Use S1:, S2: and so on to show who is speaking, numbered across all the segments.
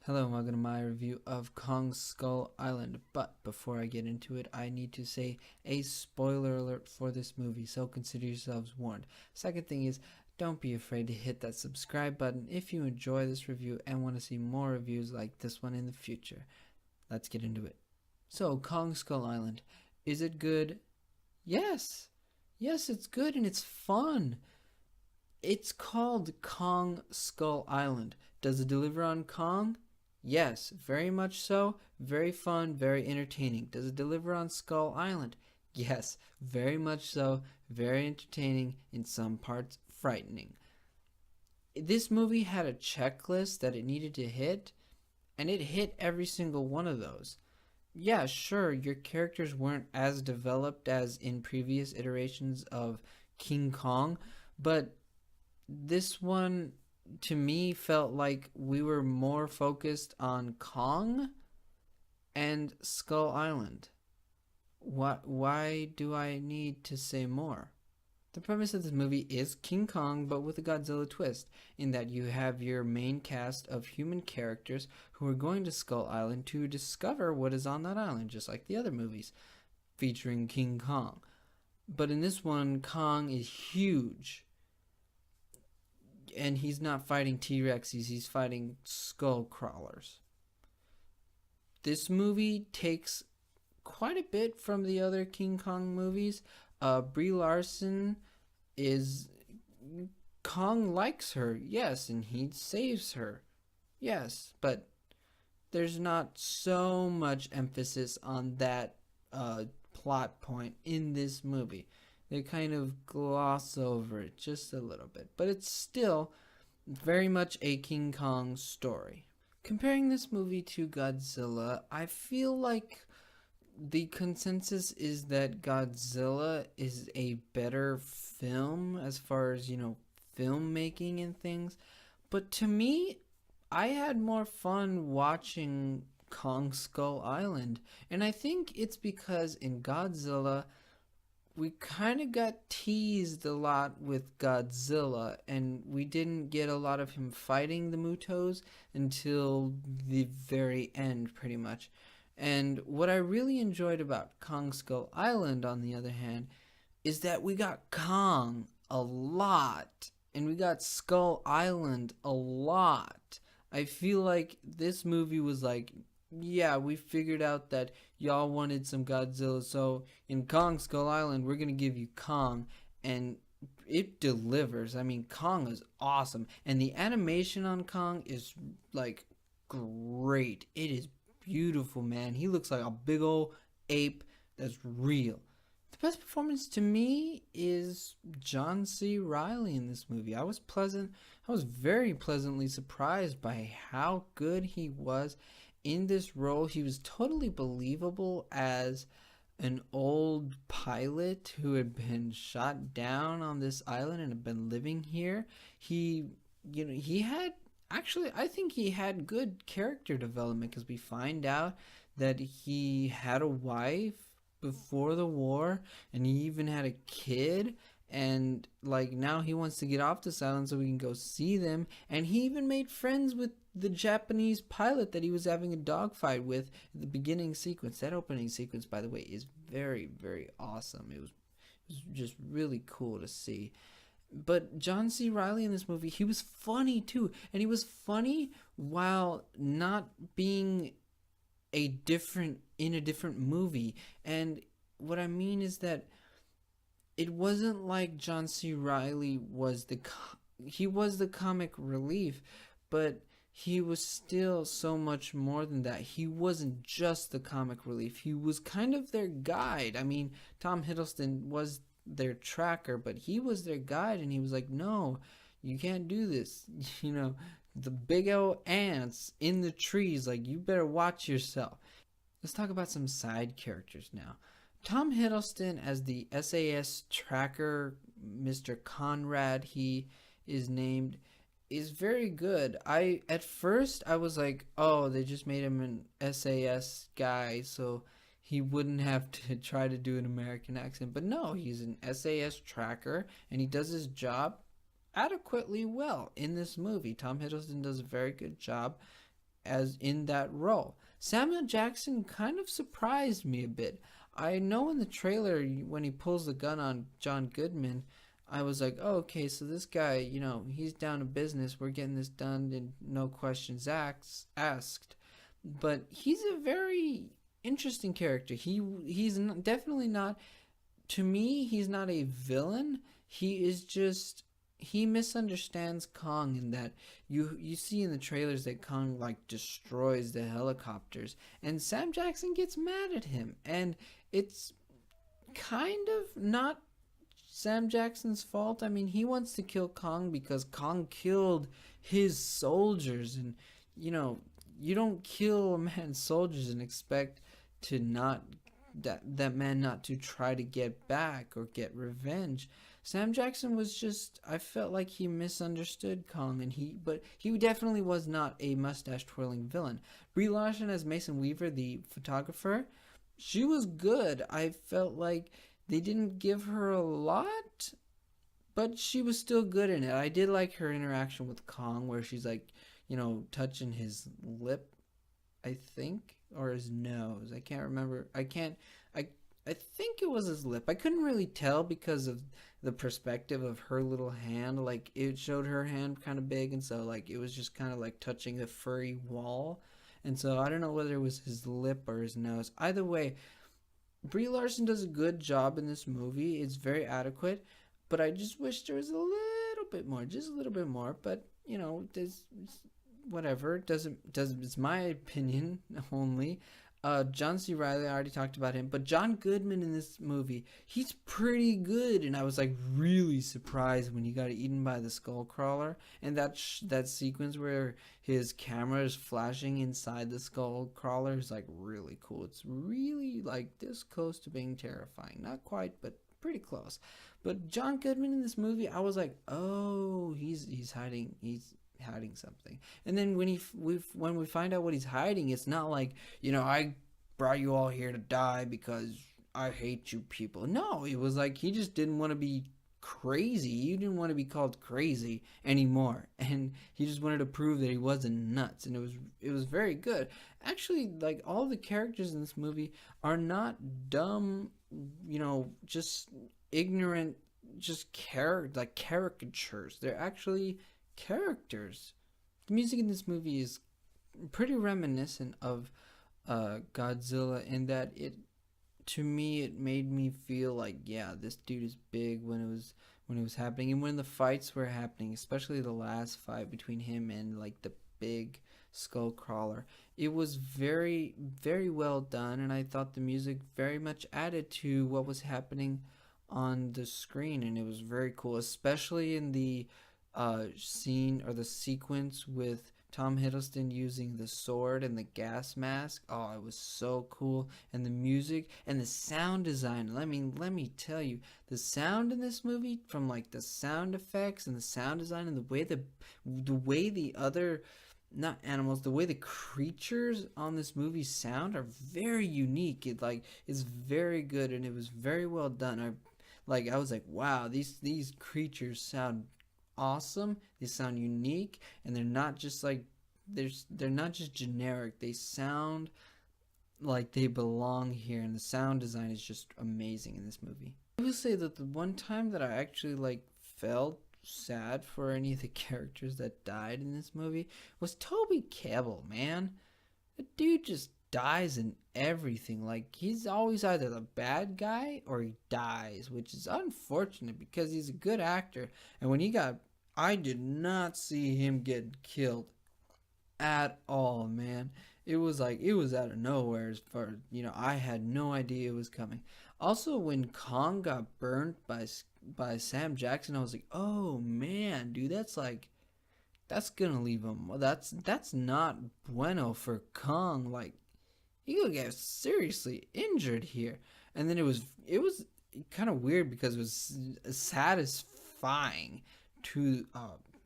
S1: Hello and welcome to my review of Kong Skull Island. But before I get into it, I need to say a spoiler alert for this movie, so consider yourselves warned. Second thing is, don't be afraid to hit that subscribe button if you enjoy this review and want to see more reviews like this one in the future. Let's get into it. So, Kong Skull Island. Is it good? Yes. Yes, it's good and it's fun. It's called Kong Skull Island. Does it deliver on Kong? Yes, very much so. Very fun, very entertaining. Does it deliver on Skull Island? Yes, very much so. Very entertaining, in some parts frightening. This movie had a checklist that it needed to hit, and it hit every single one of those. Yeah, sure, your characters weren't as developed as in previous iterations of King Kong, but this one to me felt like we were more focused on Kong and Skull Island. Why do I need to say more? The premise of this movie is King Kong, but with a Godzilla twist, in that you have your main cast of human characters who are going to Skull Island to discover what is on that island, just like the other movies featuring King Kong. But in this one, Kong is huge. And he's not fighting T-Rexes, he's fighting skull crawlers. This movie takes quite a bit from the other King Kong movies. Brie Larson is... Kong likes her, yes, and he saves her, yes, but there's not so much emphasis on that plot point in this movie. They kind of gloss over it just a little bit, but it's still very much a King Kong story. Comparing this movie to Godzilla, I feel like the consensus is that Godzilla is a better film as far as, filmmaking and things. But to me, I had more fun watching Kong Skull Island. And I think it's because in Godzilla, we kind of got teased a lot with Godzilla, and we didn't get a lot of him fighting the Mutos until the very end, pretty much. And what I really enjoyed about Kong Skull Island, on the other hand, is that we got Kong a lot, and we got Skull Island a lot. I feel like this movie was like, yeah, we figured out that y'all wanted some Godzilla, so in Kong Skull Island, we're going to give you Kong, and it delivers. I mean, Kong is awesome, and the animation on Kong is, like, great. It is beautiful, man. He looks like a big old ape that's real. The best performance to me is John C. Reilly in this movie. I was very pleasantly surprised by how good he was in this role. He was totally believable as an old pilot who had been shot down on this island and had been living here. I think he had good character development, because we find out that he had a wife before the war, and he even had a kid, and now he wants to get off this island so we can go see them, and he even made friends with the Japanese pilot that he was having a dogfight with in the beginning sequence. That opening sequence, by the way, is very, very awesome. It was just really cool to see. But John C. Reilly in this movie, he was funny too, and he was funny while not being in a different movie. And what I mean is that it wasn't like John C. Reilly was he was the comic relief, but he was still so much more than that. He wasn't just the comic relief. He was kind of their guide. I mean, Tom Hiddleston was their tracker, but he was their guide, and he was like, no, you can't do this. The big old ants in the trees, you better watch yourself. Let's talk about some side characters now. Tom Hiddleston as the SAS tracker, Mr. Conrad, he is named, is very good. At first I was like, oh, they just made him an SAS guy so he wouldn't have to try to do an American accent. But no, he's an SAS tracker, and he does his job adequately well in this movie. Tom Hiddleston does a very good job. as in that role. Samuel Jackson kind of surprised me a bit. I know in the trailer when he pulls the gun on John Goodman, I was like, oh, okay, so this guy, he's down to business. We're getting this done and no questions asked. But he's a very interesting character. He's definitely not, to me, he's not a villain. He is just, he misunderstands Kong in that you see in the trailers that Kong like destroys the helicopters, and Sam Jackson gets mad at him, and it's kind of not Sam Jackson's fault. I mean, he wants to kill Kong because Kong killed his soldiers, and you don't kill a man's soldiers and expect to not that man not to try to get back or get revenge. Sam Jackson was just, I felt like he misunderstood Kong, but he definitely was not a mustache twirling villain. Brie Larson as Mason Weaver, the photographer, she was good. I felt like they didn't give her a lot, but she was still good in it. I did like her interaction with Kong where she's like, touching his lip, I think, or his nose. I can't remember. I think it was his lip. I couldn't really tell because of the perspective of her little hand. Like, it showed her hand kind of big, and so like it was just kind of like touching a furry wall. And so I don't know whether it was his lip or his nose. Either way, Brie Larson does a good job in this movie. It's very adequate, but I just wish there was a little bit more, just a little bit more. But there's whatever. Doesn't it's my opinion only. John C. Reilly, I already talked about him, but John Goodman in this movie, he's pretty good, and I was like really surprised when he got eaten by the skull crawler, and that sequence where his camera is flashing inside the skull crawler is like really cool. It's really like this close to being terrifying, not quite, but pretty close. But John Goodman in this movie, I was like, oh, he's hiding something. And then when we find out what he's hiding, it's not like, I brought you all here to die because I hate you people. No, it was like he just didn't want to be crazy. He didn't want to be called crazy anymore, and he just wanted to prove that he wasn't nuts. And it was very good. Actually, like, all the characters in this movie are not dumb, just ignorant, just caricatures. They're actually characters. The music in this movie is pretty reminiscent of Godzilla in that to me it made me feel like, yeah, this dude is big when it was happening, and when the fights were happening, especially the last fight between him and like the big skull crawler. It was very, very well done, and I thought the music very much added to what was happening on the screen, and it was very cool, especially in the scene or the sequence with Tom Hiddleston using the sword and the gas mask. Oh, it was so cool. And the music and the sound design. Let me tell you, the sound in this movie, from like the sound effects and the sound design and the way the other, not animals, the way the creatures on this movie sound are very unique. It's very good, and it was very well done. I was like, wow, these creatures sound awesome. They sound unique, and they're not just like they're not just generic. They sound like they belong here, and the sound design is just amazing in this movie. I will say that the one time that I actually felt sad for any of the characters that died in this movie was Toby Kebbell, man. The dude just dies in everything. Like, he's always either the bad guy or he dies, which is unfortunate because he's a good actor. And when I did not see him get killed at all, man. It was out of nowhere. As far I had no idea it was coming. Also, when Kong got burned by Sam Jackson, I was like, oh man, dude, that's gonna leave him. That's not bueno for Kong. Like, he could get seriously injured here. And then it was kind of weird because it was satisfying to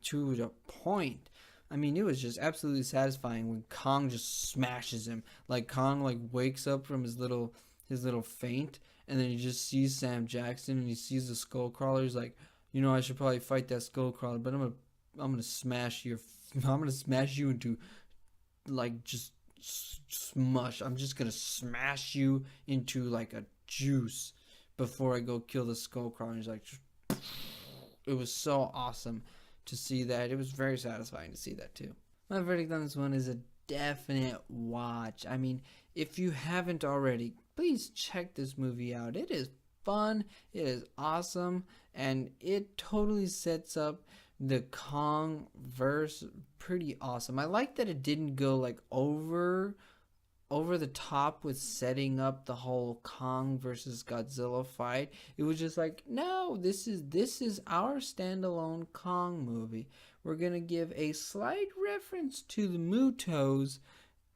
S1: the point. I mean, it was just absolutely satisfying when Kong just smashes him. Like, Kong wakes up from his little faint, and then he just sees Sam Jackson and he sees the skull crawler. He's like, I should probably fight that skull crawler, but I'm gonna smash you into like just smush. I'm just gonna smash you into like a juice before I go kill the Skullcrawler. And he's like, it was so awesome to see that. It was very satisfying to see that too. My verdict on this one is a definite watch. I mean, if you haven't already, please check this movie out. It is fun, it is awesome, and it totally sets up the Kong verse pretty awesome. I like that it didn't go like over the top with setting up the whole Kong versus Godzilla fight. It was just like, no, this is our standalone Kong movie. We're gonna give a slight reference to the Mutos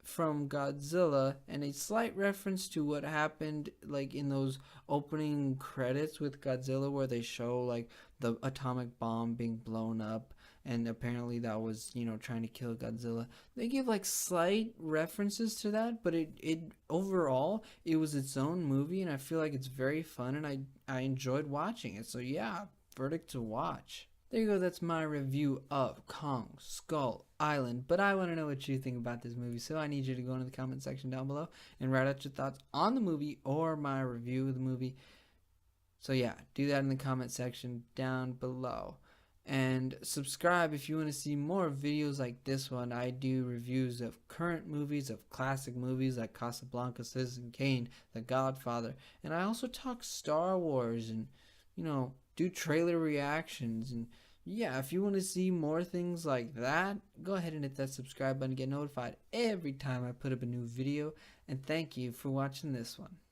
S1: from Godzilla and a slight reference to what happened like in those opening credits with Godzilla where they show like the atomic bomb being blown up and apparently that was, trying to kill Godzilla. They give like slight references to that, but it overall it was its own movie and I feel like it's very fun and I enjoyed watching it. So yeah, verdict to watch. There you go, that's my review of Kong Skull Island. But I want to know what you think about this movie, so I need you to go into the comment section down below and write out your thoughts on the movie or my review of the movie. So yeah, do that in the comment section down below. And subscribe if you want to see more videos like this one. I do reviews of current movies, of classic movies like Casablanca, Citizen Kane, The Godfather. And I also talk Star Wars and, do trailer reactions. And yeah, if you want to see more things like that, go ahead and hit that subscribe button to get notified every time I put up a new video. And thank you for watching this one.